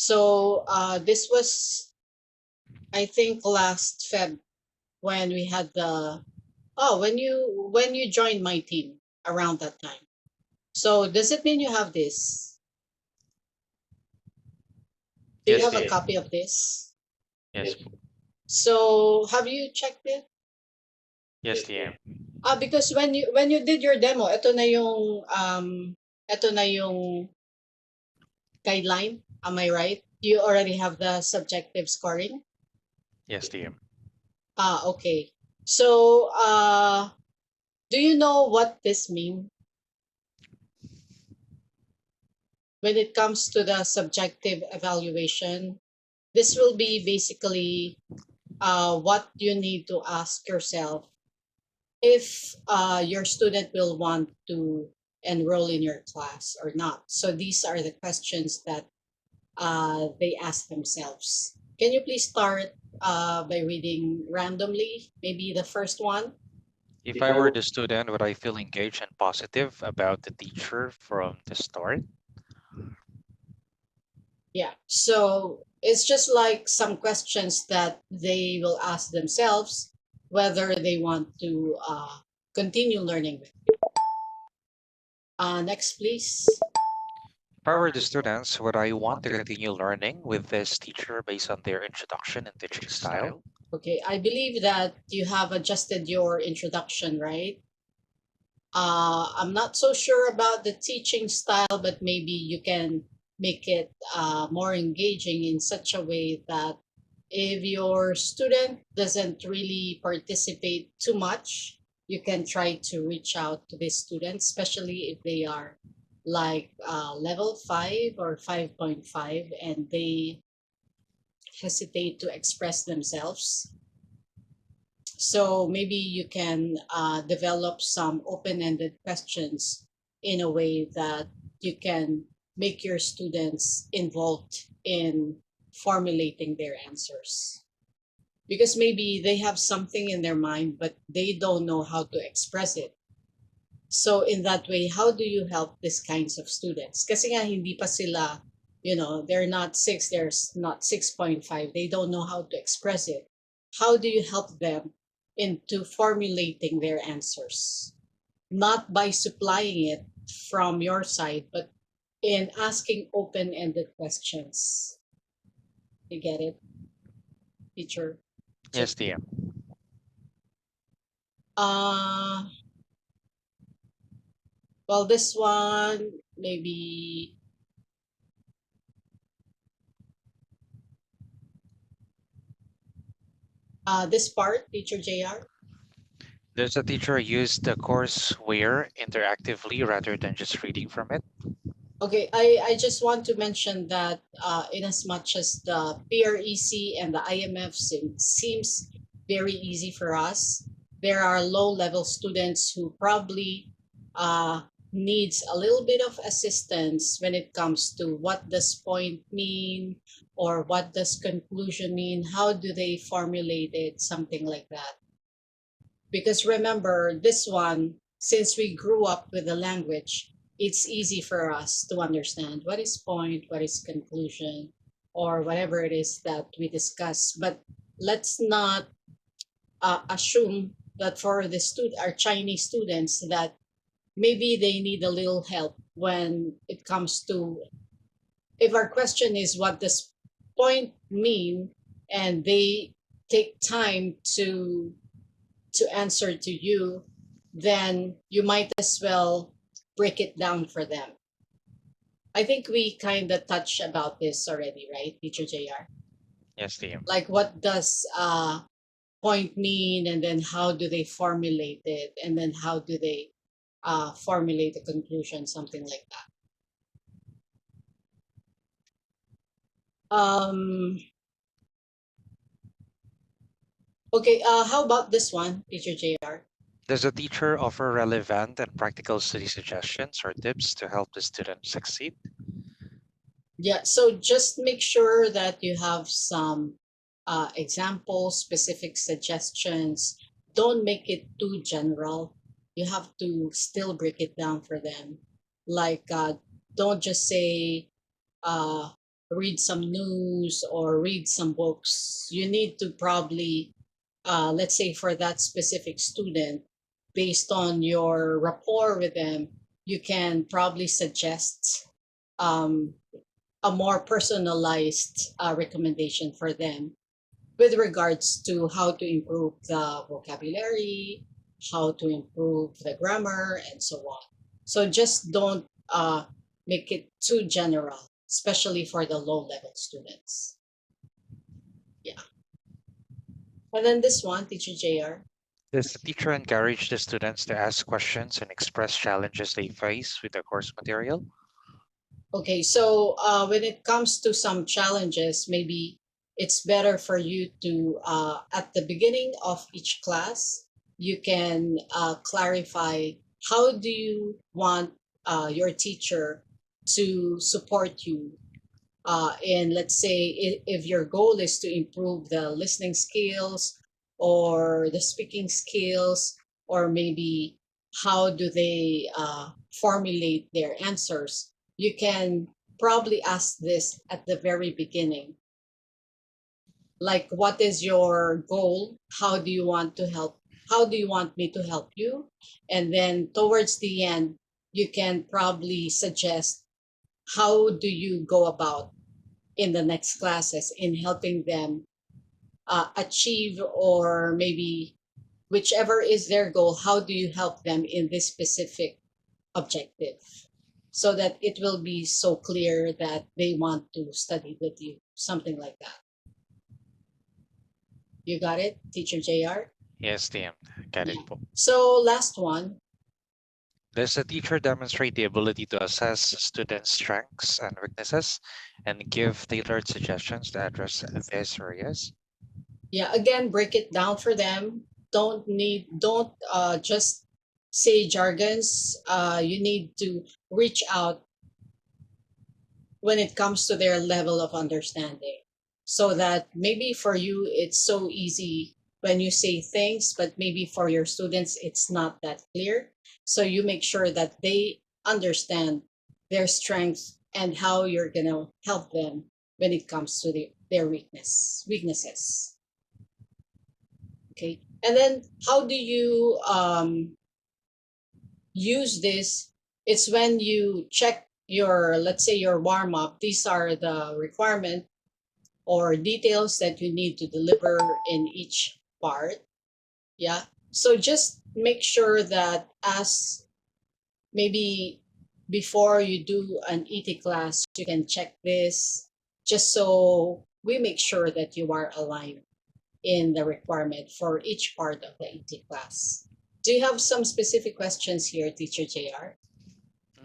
So this was, I think, last Feb when we had the when you joined my team around that time. So does it mean you have this? Do you Yes, have a dear. copy of this? Yes, So have you checked it? yes, dear. Because when you did your demo, ito na yung guideline. Am I right? You already have the subjective scoring. Yes, dear. Okay. So do you know what this means when it comes to the subjective evaluation? This will be basically what you need to ask yourself if your student will want to enroll in your class or not. So these are the questions that they ask themselves. Can you please start by reading randomly? Maybe the first one? If I were the student, would I feel engaged and positive about the teacher from the start? Yeah. So it's just like some questions that they will ask themselves whether they want to continue learning with. Next, please. If I were the students, would I want to continue learning with this teacher based on their introduction and teaching style? Okay, I believe that you have adjusted your introduction, right? I'm not so sure about the teaching style, but maybe you can make it more engaging in such a way that if your student doesn't really participate too much, you can try to reach out to these students, especially if they are like level 5 or 5.5 and they hesitate to express themselves. So maybe you can develop some open-ended questions in a way that you can make your students involved in formulating their answers. Because maybe they have something in their mind, but they don't know how to express it. So in that way, how do you help these kinds of students? Kasi nga hindi pa sila, they're not 6, they're not 6.5. They don't know how to express it. How do you help them into formulating their answers? Not by supplying it from your side, but in asking open-ended questions. You get it, teacher? Yes, dear. Uh, well, this one, maybe this part, teacher JR. Does the teacher use the courseware interactively rather than just reading from it? Okay, I just want to mention that in as much as the PREC and the IMF seems very easy for us, there are low-level students who probably uh, needs a little bit of assistance when it comes to what does point mean or what does conclusion mean, how do they formulate it, something like that. Because remember, this one, since we grew up with the language, it's easy for us to understand what is point, what is conclusion, or whatever it is that we discuss. But let's not assume that for our Chinese students that maybe they need a little help when it comes to if our question is what does point mean and they take time to answer to you, then you might as well break it down for them. I think we kind of touched about this already, right, teacher JR? Yes, dear. Like what does point mean and then how do they formulate it and then how do they formulate a conclusion, something like that. Okay, how about this one, teacher JR? Does the teacher offer relevant and practical study suggestions or tips to help the student succeed? Yeah, so just make sure that you have some examples, specific suggestions. Don't make it too general. You have to still break it down for them. Like, don't just say, uh, read some news or read some books, you need to probably, let's say for that specific student, based on your rapport with them, you can probably suggest um, a more personalized recommendation for them with regards to how to improve the vocabulary, how to improve the grammar, and so on. So just don't make it too general, especially for the low level students. Yeah. And then this one, Teacher JR. Does the teacher encourage the students to ask questions and express challenges they face with the course material? Okay, so when it comes to some challenges, maybe it's better for you to, at the beginning of each class, you can clarify how do you want your teacher to support you in, let's say, if your goal is to improve the listening skills or the speaking skills, or maybe how do they formulate their answers, you can probably ask this at the very beginning. Like, what is your goal? How do you want to help? How do you want me to help you? And then towards the end, you can probably suggest how do you go about in the next classes in helping them achieve, or maybe whichever is their goal, how do you help them in this specific objective, so that it will be so clear that they want to study with you, something like that. You got it, Teacher JR? Yes, DM. Got it Yeah. po. So last one. Does the teacher demonstrate the ability to assess students' strengths and weaknesses and give tailored suggestions to address these areas? Yeah, again, break it down for them. Don't just say jargons. You need to reach out when it comes to their level of understanding, so that maybe for you it's so easy when you say things, but maybe for your students it's not that clear. So you make sure that they understand their strengths and how you're going to help them when it comes to their weaknesses. Okay, and then how do you use this? It's when you check your, let's say, your warm up. These are the requirement or details that you need to deliver in each part. Yeah. So just make sure that, as maybe before you do an ET class, you can check this, just so we make sure that you are aligned in the requirement for each part of the ET class. Do you have some specific questions here, Teacher JR?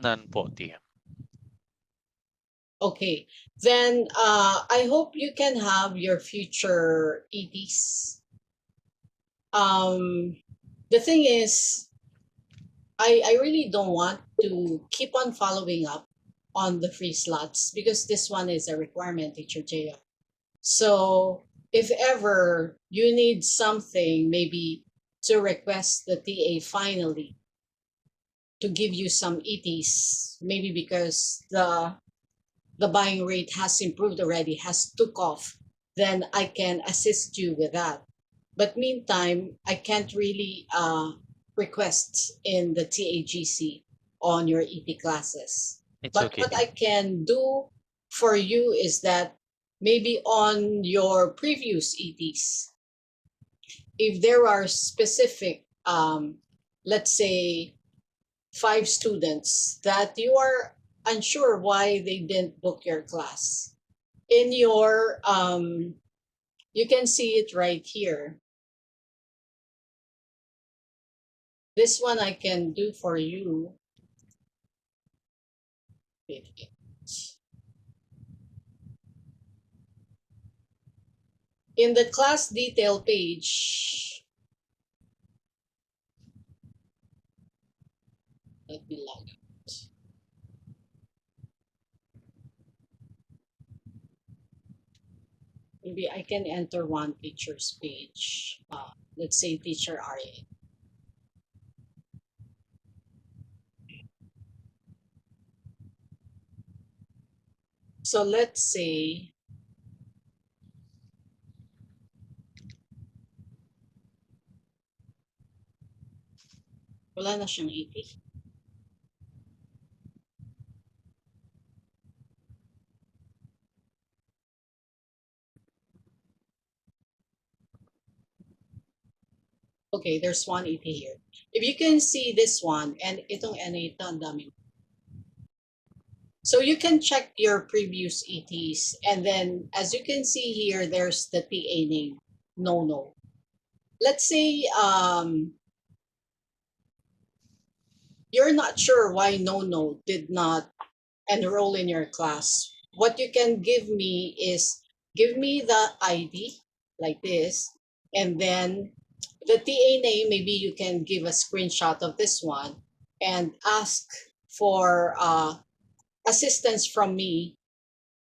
None po, DM. Okay, then I hope you can have your future ETs. The thing is, I really don't want to keep on following up on the free slots, because this one is a requirement, Teacher JR. So if ever you need something, maybe to request the TA finally to give you some ETs, maybe because the buying rate has improved already, has took off, then I can assist you with that. But meantime, I can't really request in the TAGC on your EP classes. It's But okay, what DM. I can do for you is that maybe on your previous ETs, if there are specific, let's say, 5 students that you are unsure why they didn't book your class, in your you can see it right here. This one I can do for you. In the class detail page, let me log out. Maybe I can enter one teacher's page. Let's say teacher RA. So let's say, wala na siyang 80. Okay, there's 180 here. If you can see this one, and itong N8, ang dami. So you can check your previous ETs, and then as you can see here, there's the TA name, no. Let's say you're not sure why no did not enroll in your class. What you can give me is give me the ID like this, and then the TA name, maybe you can give a screenshot of this one and ask for assistance from me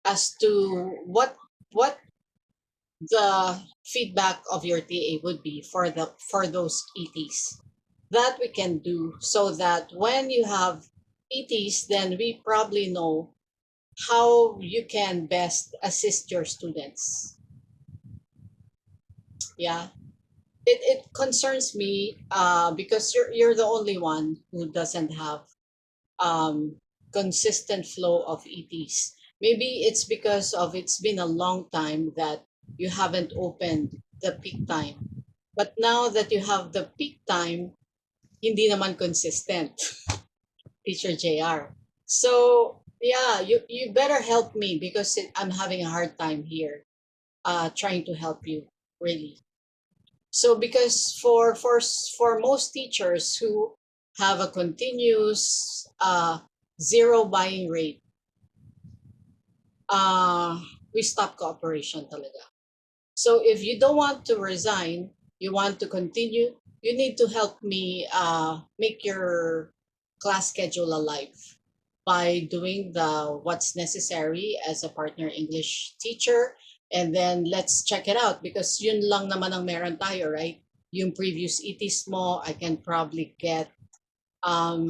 as to what the feedback of your TA would be for those ETs. That we can do so that when you have ETs, then we probably know how you can best assist your students. Yeah, it concerns me because you're the only one who doesn't have um, consistent flow of ETs. Maybe it's because of it's been a long time that you haven't opened the peak time. But now that you have the peak time, hindi naman consistent, Teacher JR. So yeah, you better help me because I'm having a hard time here trying to help you, really. So because for most teachers who have a continuous zero buying rate, we stop cooperation talaga. So if you don't want to resign, you want to continue, you need to help me make your class schedule alive by doing the what's necessary as a partner English teacher, and then let's check it out because yun lang naman ang meron tayo, right? Yung previous ETs mo, I can probably get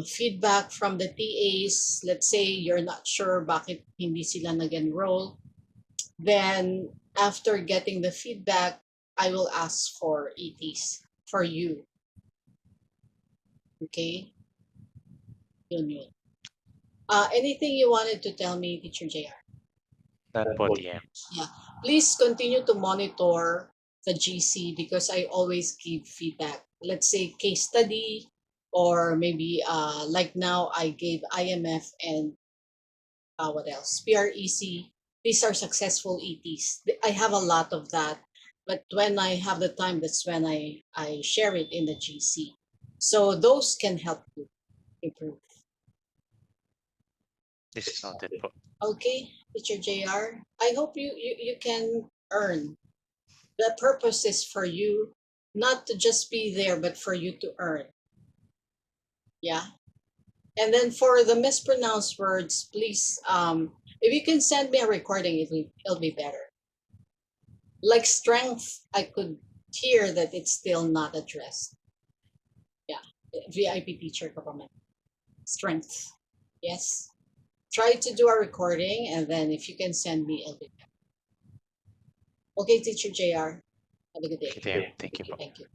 feedback from the TAs. Let's say you're not sure bakit hindi sila nag-enroll. Then after getting the feedback, I will ask for ETs for you. Okay? Yun. Anything you wanted to tell me, Teacher JR? That po, TM. Yeah. Please continue to monitor the GC because I always give feedback. Let's say case study, or maybe like now I gave IMF and what else? PREC. These are successful ETs. I have a lot of that, but when I have the time, that's when I share it in the GC. So those can help you improve. This is noted po. Okay, Teacher JR. I hope you can earn. The purpose is for you not to just be there, but for you to earn. Yeah. And then for the mispronounced words, please, if you can send me a recording, it'll be better. Like strength, I could hear that it's still not addressed. Yeah. VIP teacher government. Strength. Yes. Try to do a recording, and then if you can send me, it'll be better. Okay, Teacher JR. Have a good day. Okay, TM. Thank you po. Thank you.